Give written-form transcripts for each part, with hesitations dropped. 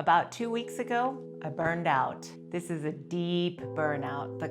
About 2 weeks ago, I burned out. This is a deep burnout, the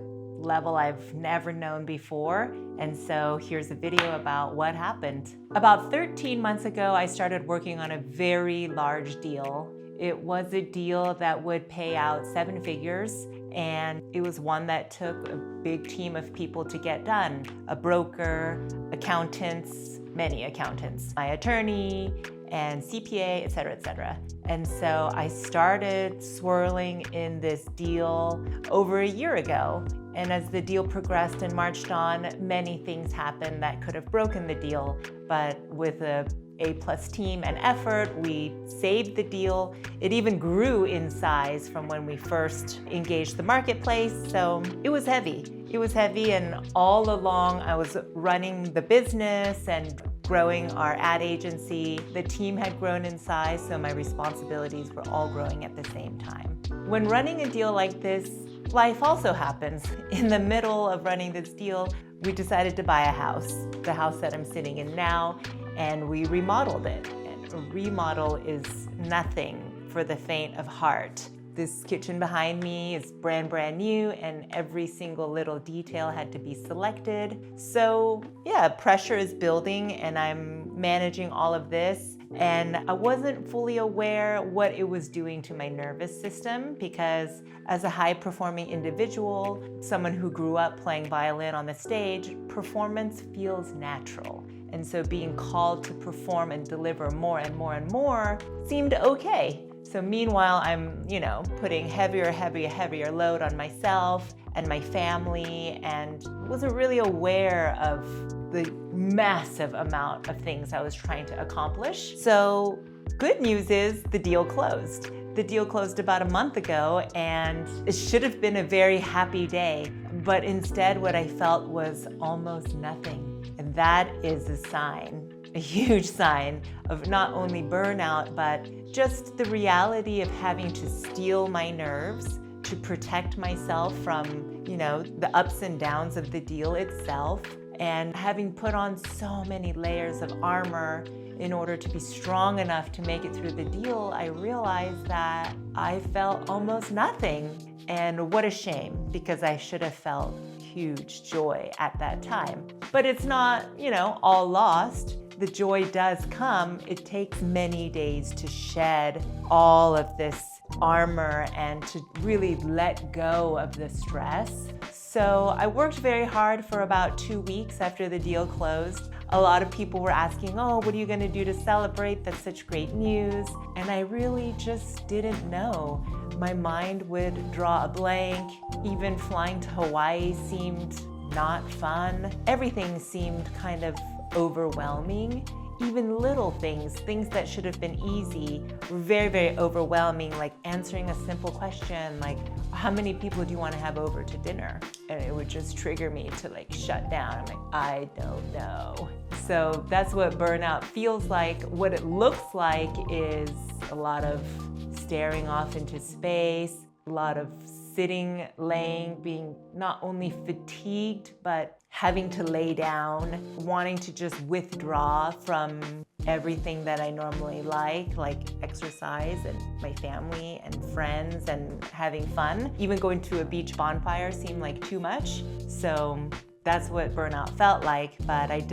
level I've never known before. And so here's a video about what happened. About 13 months ago, I started working on a very large deal. It was a deal that would pay out 7 figures, and it was one that took a big team of people to get done. A broker, accountants, many accountants, my attorney, and CPA, et cetera, et cetera. And so I started swirling in this deal over a year ago. And as the deal progressed and marched on, many things happened that could have broken the deal. But with a A+ team and effort, we saved the deal. It even grew in size from when we first engaged the marketplace. So it was heavy. It was heavy, and all along I was running the business and growing our ad agency. The team had grown in size, so my responsibilities were all growing at the same time. When running a deal like this, life also happens. In the middle of running this deal, we decided to buy a house, the house that I'm sitting in now, and we remodeled it. And a remodel is nothing for the faint of heart. This kitchen behind me is brand new, and every single little detail had to be selected. So yeah, pressure is building, and I'm managing all of this. And I wasn't fully aware what it was doing to my nervous system, because as a high-performing individual, someone who grew up playing violin on the stage, performance feels natural. And so being called to perform and deliver more and more and more seemed okay. So meanwhile, I'm, putting heavier load on myself and my family, and wasn't really aware of the massive amount of things I was trying to accomplish. So good news is the deal closed. The deal closed about a month ago, and it should have been a very happy day. But instead, what I felt was almost nothing. And that is a sign, a huge sign of not only burnout, but just the reality of having to steel my nerves to protect myself from, the ups and downs of the deal itself. And having put on so many layers of armor in order to be strong enough to make it through the deal, I realized that I felt almost nothing. And what a shame, because I should have felt huge joy at that time. But it's not, all lost. The joy does come. It takes many days to shed all of this armor and to really let go of the stress. So I worked very hard for about 2 weeks after the deal closed. A lot of people were asking, what are you going to do to celebrate? That's such great news. And I really just didn't know. My mind would draw a blank. Even flying to Hawaii seemed not fun. Everything seemed kind of overwhelming. Even little things that should have been easy, were very overwhelming, like answering a simple question like, how many people do you want to have over to dinner? And it would just trigger me to shut down. I'm like, I don't know. So that's what burnout feels like. What it looks like is a lot of staring off into space, a lot of sitting, laying, being not only fatigued, but having to lay down, wanting to just withdraw from everything that I normally like exercise and my family and friends and having fun. Even going to a beach bonfire seemed like too much. So that's what burnout felt like. But I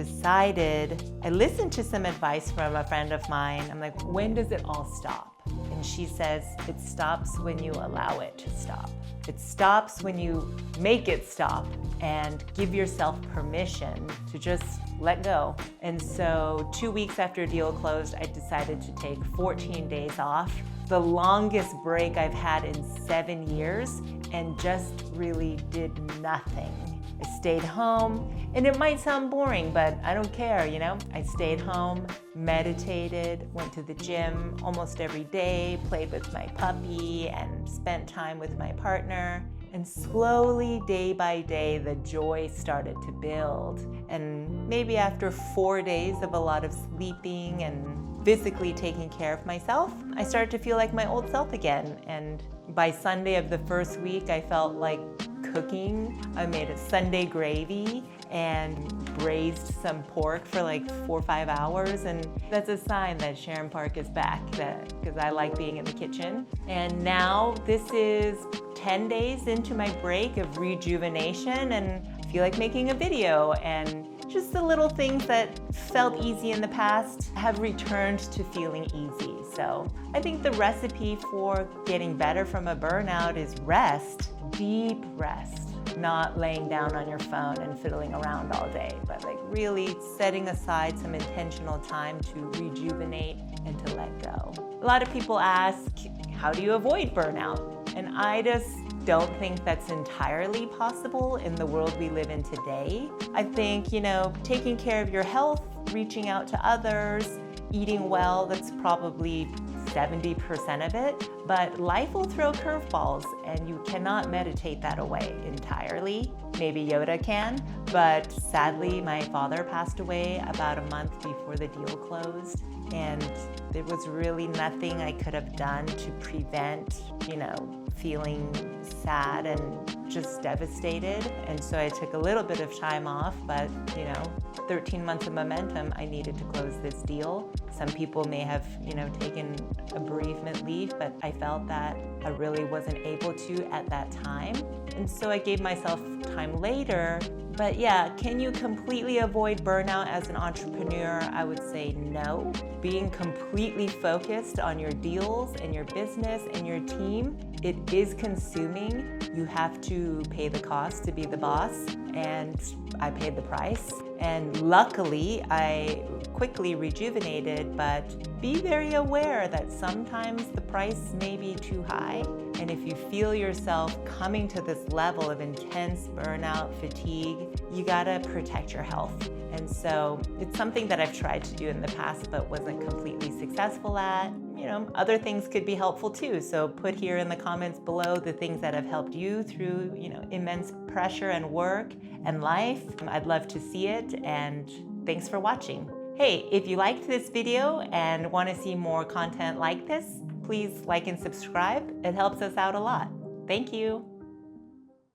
listened to some advice from a friend of mine. I'm like, when does it all stop? And she says, it stops when you allow it to stop. It stops when you make it stop and give yourself permission to just let go. And so 2 weeks after deal closed, I decided to take 14 days off, the longest break I've had in 7 years, and just really did nothing. I stayed home, and it might sound boring, but I don't care, I stayed home, meditated, went to the gym almost every day, played with my puppy, and spent time with my partner. And slowly, day by day, the joy started to build. And maybe after 4 days of a lot of sleeping and physically taking care of myself, I started to feel like my old self again. And by Sunday of the first week, I felt like cooking. I made a Sunday gravy and braised some pork for like 4 or 5 hours, and that's a sign that Sharon Park is back, because I like being in the kitchen. And now this is 10 days into my break of rejuvenation, and I feel like making a video, and just the little things that felt easy in the past have returned to feeling easy. So I think the recipe for getting better from a burnout is rest, deep rest, not laying down on your phone and fiddling around all day, but like really setting aside some intentional time to rejuvenate and to let go. A lot of people ask, how do you avoid burnout? And I just don't think that's entirely possible in the world we live in today. I think, taking care of your health, reaching out to others, eating well, that's probably 70% of it, but life will throw curveballs and you cannot meditate that away entirely. Maybe Yoda can, but sadly my father passed away about a month before the deal closed, and there was really nothing I could have done to prevent, feeling sad and just devastated. And so I took a little bit of time off, but 13 months of momentum, I needed to close this deal. Some people may have, taken a bereavement leave, but I felt that I really wasn't able to at that time. And so I gave myself time later. But yeah, can you completely avoid burnout as an entrepreneur? I would say no. Being completely focused on your deals and your business and your team, it is consuming. You have to pay the cost to be the boss, and I paid the price. And luckily, I quickly rejuvenated, but be very aware that sometimes the price may be too high. And if you feel yourself coming to this level of intense burnout, fatigue, you gotta protect your health. And so it's something that I've tried to do in the past but wasn't completely successful at. Other things could be helpful too. So put here in the comments below the things that have helped you through, immense pressure and work and life. I'd love to see it, and thanks for watching. Hey, if you liked this video and want to see more content like this, please like and subscribe. It helps us out a lot. Thank you.